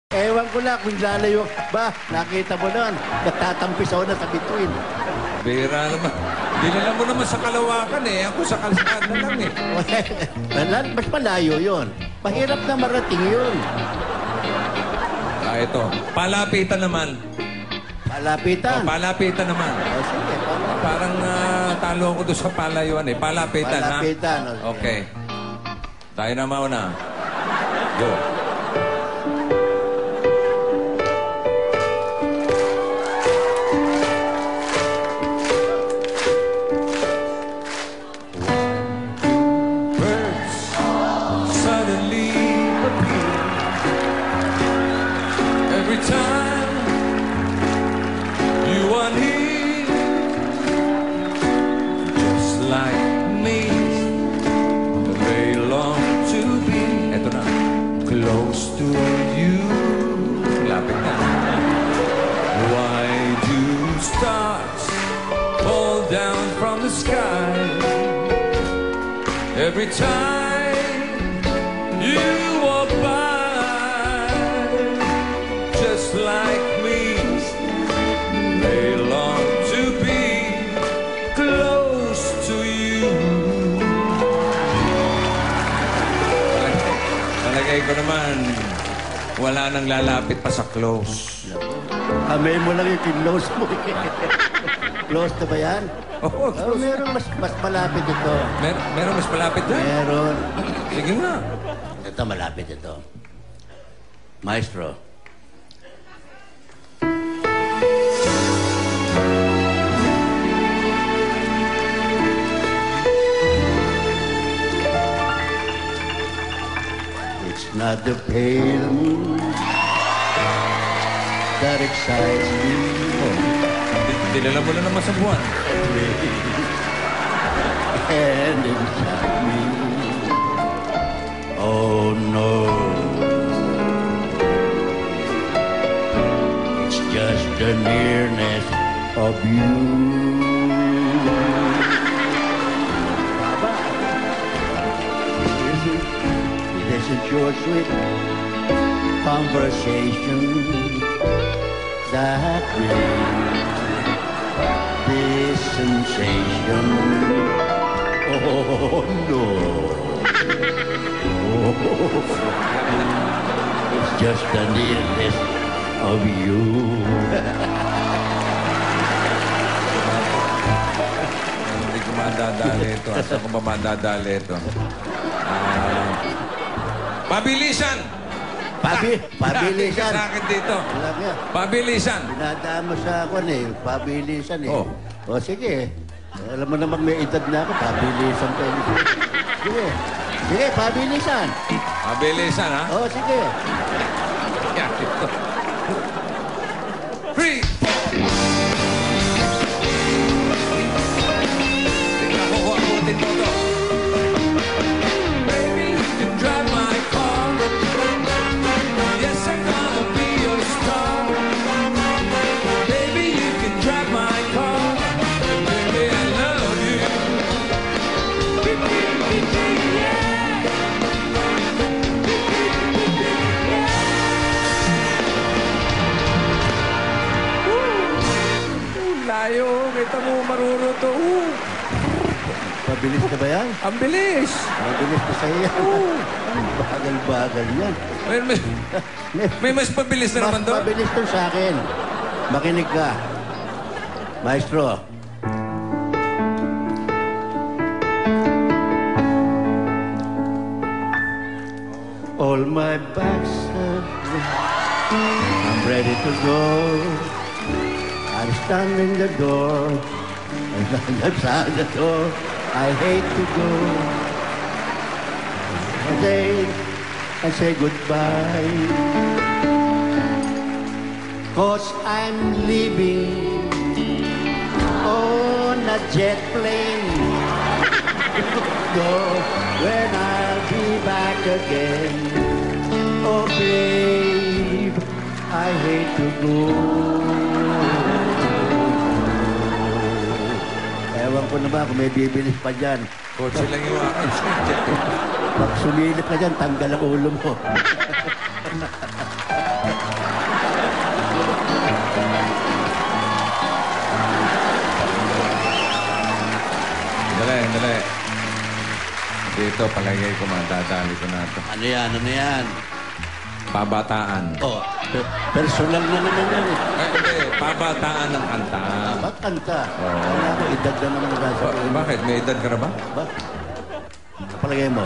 Ewan ko na kung lalayo. Ba, nakita mo nun. Nagtatampisaw na sa bituin. Bira naman. Dinala mo naman sa Kalawakan eh. Ako sa kalsada lang eh. Mas malayo yun. Mahirap na marating yun. Ito. Palapitan naman. Palapitan. Palapitan naman. Sige, palapitan. Parang talo ako doon sa palayuan eh. Palapitan, Palapitan. ha? Okay. Tayo na mauna. Go. Birds suddenly appear every time you are here, just like me. They long to be, eto na, close to you. Lapit na. Why do stars fall down from the sky every time you walk by? Just like me, they long to be close to you. Palagay ko naman, wala nang lalapit pa sa close. Kamay mo lang yung kinlose mo. Close na ba yan? Oo, Oh, meron mas malapit ito. meron mas malapit dyan. Meron. Sige nga. Ito, malapit ito. Maestro. It's not the pale moon that excites me. Dinala mo na naman sa buwan. And inside me, oh no, it's just the nearness of you. Baba, it isn't your sweet conversation that brings this sensation. Oh no. Oh, it's just the nearness of you. Hindi ko madadali ito. Saan ko ba madadali ito? Pabilisan! Pabilisan. Sa akin dito. Alam niya, Pabilisan! binadaan mo sa ako eh. Pabilisan eh. Oh. O sige. Alam mo naman may edad na ako. Pabilisan pa yun. Sige. Sige, pabilisan. Pabilisan, ha? O sige. Yan, ito. 3, 4. Tingnan ko kung abutin mo to. Baby, you can drive my car. Yes, I'm gonna be your star. Baby, you can drive my car. Baby, I love you. Layo, kita mo maruruto. Pabilis na ba yan? Ang bilis. Mabilis na sa'yo yan. Bagal-bagal yan. May mas pabilis na naman Mas doon. mabilis to sa akin. Makinig ka. Maestro. All my bags are I'm ready to go. I'm standing the door. I'm outside the door. I hate to go. I say goodbye. 'Cause I'm leaving on a jet plane. Go when I'll be back again. Oh babe, I hate to go. Ewan ko na ba kung may bibilis pa dyan. Kotse lang yung akin. Pag sumilip ka dyan, tanggal ang ulo mo. Ito, palagay ko madadali ko na ito. Ano yan? Ano yan? Pabataan. Oh, personal na naman yan eh. Hindi, pabataan ng kanta. Ba't kanta? Oo. Wala ko, edad na naman nagsasabihin. Bakit? May edad ka na ba? Ba? Palagay mo.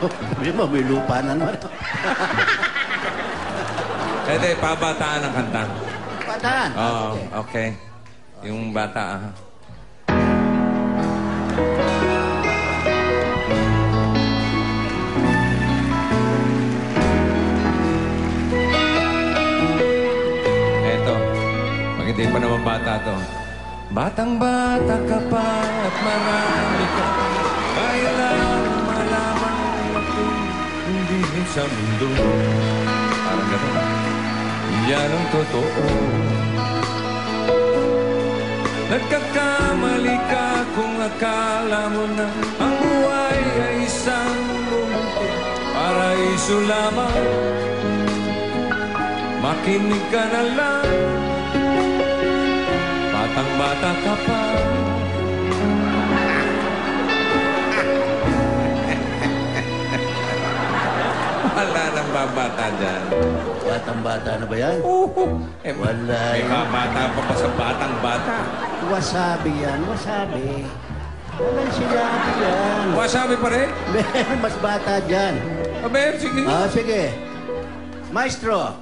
Sabi mo, may lupa na naman. Hindi, pabataan ng kanta. Pataan. Oo, okay. Yung bata, ah. Eto, pag hindi pa naman bata to. Batang bata ka pa at marami ka. Kailan malaman hindi sa mundo. Parang gano'n. Yan ang totoo. Nagkakamali ka kung akala mo na ang buhay ay isang mundo. Paraiso lamang. Makinig ka na lang. Batang bata ka pa. Wala nang babata dyan. Batang-bata na ba yan? Eh, Wala may yan. babata pa sa batang bata. Wasabi yan, wasabi. Walang sinabi yan. Wasabi pa rin? Meron mas bata dyan. Aber, sige. Sige. Maestro.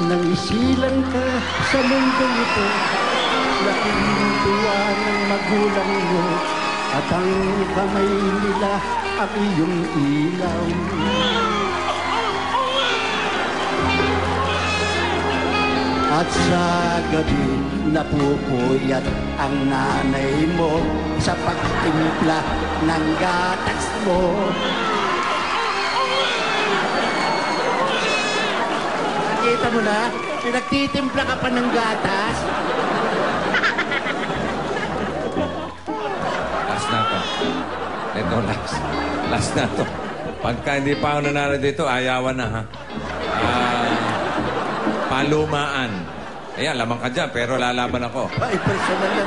Nang isilan ka sa mundo ito, nakintuwa ng magulang mo, at ang kamay nila ang iyong ilaw. At sa gabi, napupuyat ang nanay mo sa pagtimpla ng gatas mo. Nakita mo na? Pinagtitimpla ka pa ng gatas? Last na to. Ito, last. Last na to. Pagka hindi pa ako nanalo dito, ayawan na, ha? Palumaan. Ayan, lamang ka dyan, pero lalaban ako. Ay, personal na